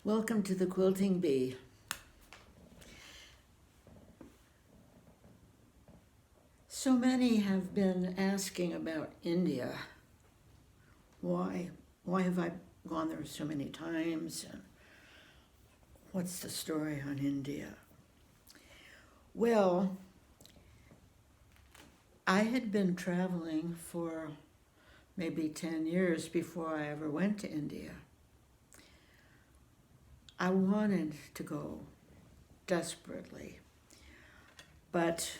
Welcome to the Quilting Bee. So many have been asking about India. Why have I gone there so many times? And what's the story on India? Well, I had been traveling for maybe 10 years before I ever went to India. I wanted to go desperately, but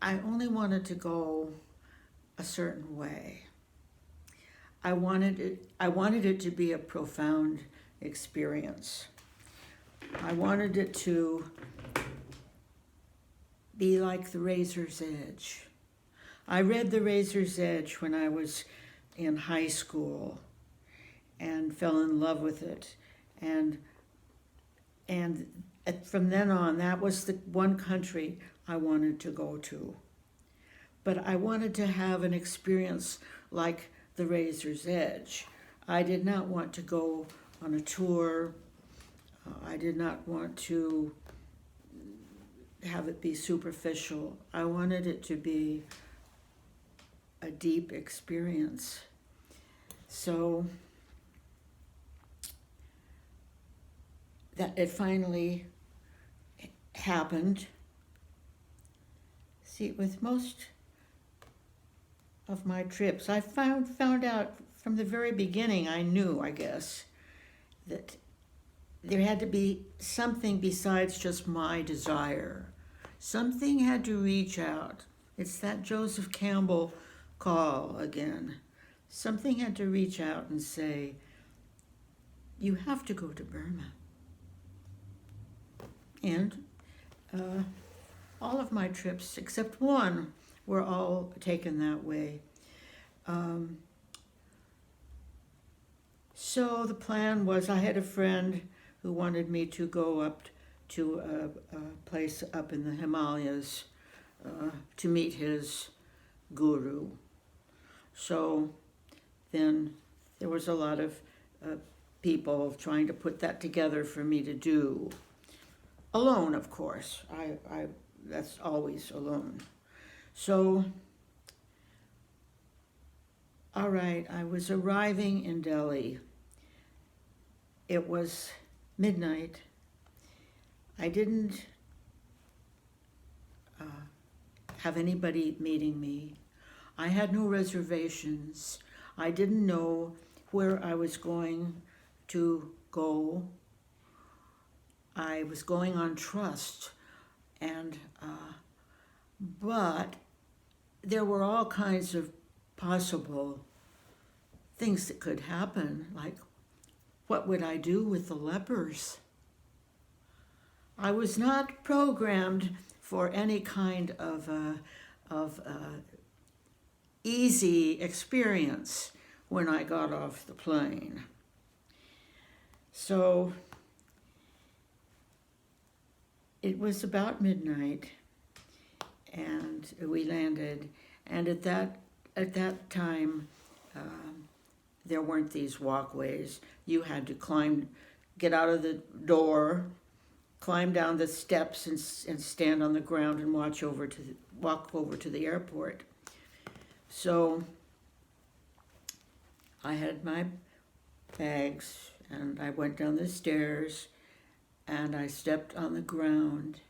I only wanted to go a certain way. I wanted it to be a profound experience. I wanted it to be like The Razor's Edge. I read The Razor's Edge when I was in high school and fell in love with it. And from then on, that was the one country I wanted to go to. But I wanted to have an experience like The Razor's Edge. I did not want to go on a tour. I did not want to have it be superficial. I wanted it to be a deep experience. So that it finally happened. See, with most of my trips, I found out from the very beginning, I knew, I guess, that there had to be something besides just my desire. Something had to reach out. It's that Joseph Campbell call again. Something had to reach out and say, you have to go to Burma. And all of my trips, except one, were all taken that way. So the plan was, I had a friend who wanted me to go up to a place up in the Himalayas to meet his guru. So then there was a lot of people trying to put that together for me to do. Alone, of course. That's always alone. So, all right, I was arriving in Delhi. It was midnight. I didn't have anybody meeting me. I had no reservations. I didn't know where I was going to go. I was going on trust, and but there were all kinds of possible things that could happen, like what would I do with the lepers? I was not programmed for any kind of easy experience when I got off the plane. So it was about midnight, and we landed. And at that time, there weren't these walkways. You had to get out of the door, climb down the steps, and stand on the ground and walk over to the airport. So I had my bags, and I went down the stairs. And I stepped on the ground,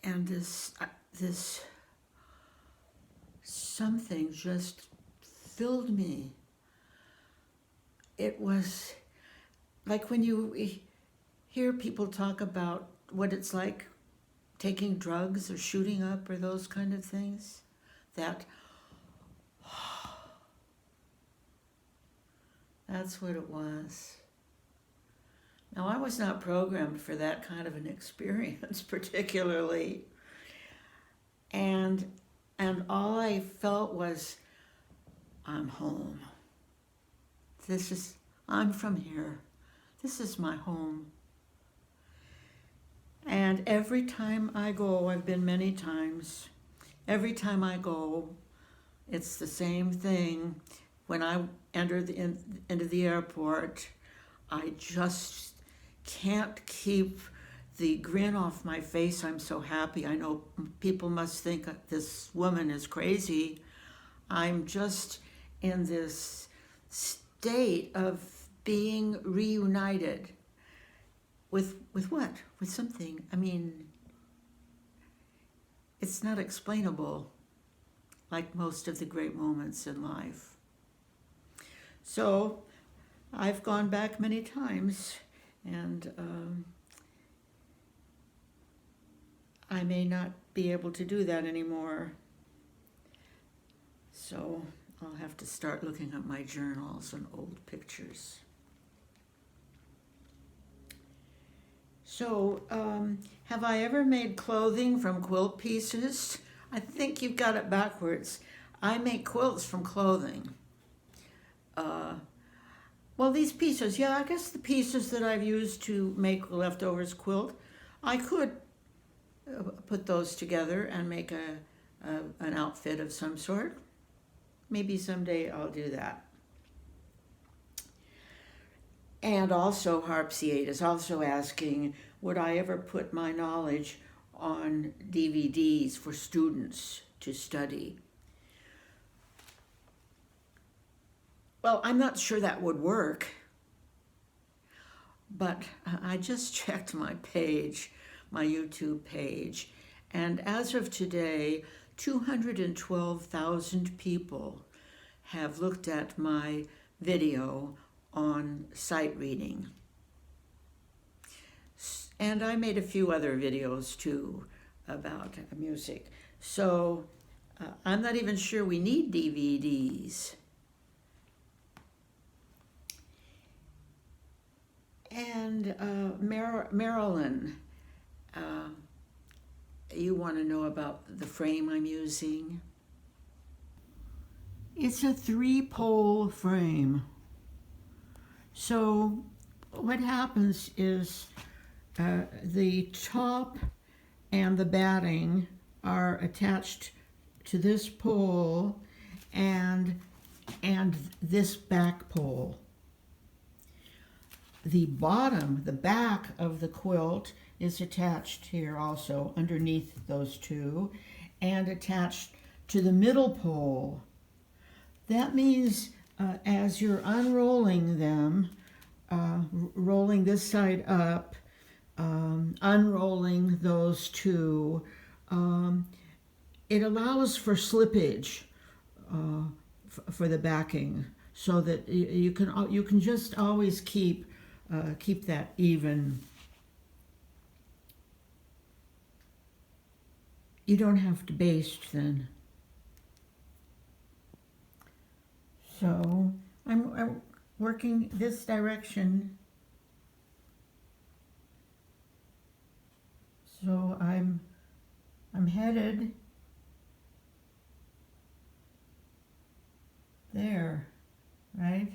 and this something just filled me. It was like when you hear people talk about what it's like taking drugs or shooting up or those kind of things, that's what it was. Now, I was not programmed for that kind of an experience particularly. And all I felt was, I'm home. I'm from here. This is my home. And every time I go, I've been many times, every time I go, it's the same thing. when I enter into the airport, I just can't keep the grin off my face. I'm so happy. I know people must think this woman is crazy. I'm just in this state of being reunited with what? With something. I mean, it's not explainable like most of the great moments in life. So I've gone back many times, and I may not be able to do that anymore. So I'll have to start looking at my journals and old pictures. So, have I ever made clothing from quilt pieces? I think you've got it backwards. I make quilts from clothing. Well, these pieces, yeah, I guess the pieces that I've used to make leftovers quilt, I could put those together and make an outfit of some sort. Maybe someday I'll do that. And also, Harpsy8 is also asking, would I ever put my knowledge on DVDs for students to study? Well, I'm not sure that would work, but I just checked my page, my YouTube page, and as of today, 212,000 people have looked at my video on sight reading. And I made a few other videos too about music. So I'm not even sure we need DVDs. And Marilyn, you want to know about the frame I'm using? It's a 3-pole frame. So what happens is the top and the batting are attached to this pole and this back pole. The bottom, the back of the quilt is attached here also underneath those two and attached to the middle pole. That means as you're unrolling them, rolling this side up, unrolling those two, it allows for slippage for the backing, so that you can just always keep that even. You don't have to baste then. So I'm working this direction. So I'm headed there, right?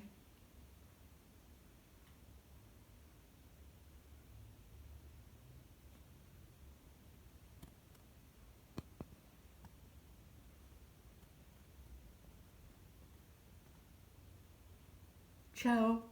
Ciao.